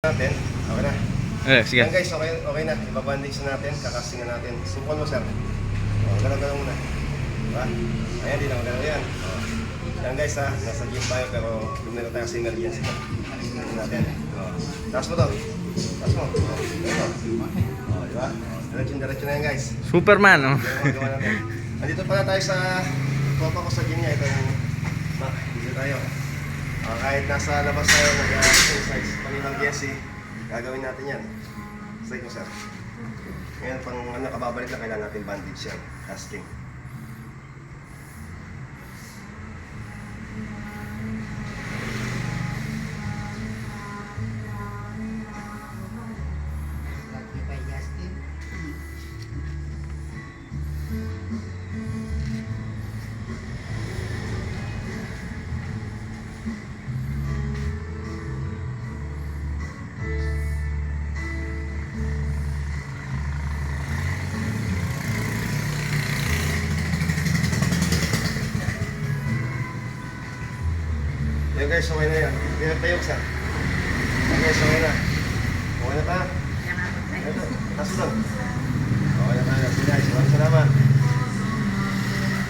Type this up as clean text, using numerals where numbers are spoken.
Natin, okay na. Sige. Yan guys, okay na. Ibabandage na natin, kakasting na natin. Subukan mo sir. Galaw-galaw muna. Diba? Ayan, di lang galaw yan. Yan guys ha, nasa gym tayo pero lumero tayo sa emergency. Tingnan natin. Taas mo to. Taas mo. Ito. Diba? Diretso na yan guys. Superman, oh. Gawa natin. Nandito pala tayo sa tropa ko sa gym niya. Ito yung dito tayo. Kahit nasa labas tayo nag-exercise, paninang Jesse, gagawin natin yan. Straight mo sir. Ngayon pang kababalik na kailangan natin bandage yan, casting. Yan guys, okay na yan. Tayo sa. Yan guys, okay na. Okay na ta? Ito, taas doon. Okay na tayo. Sige guys, maraming salamat.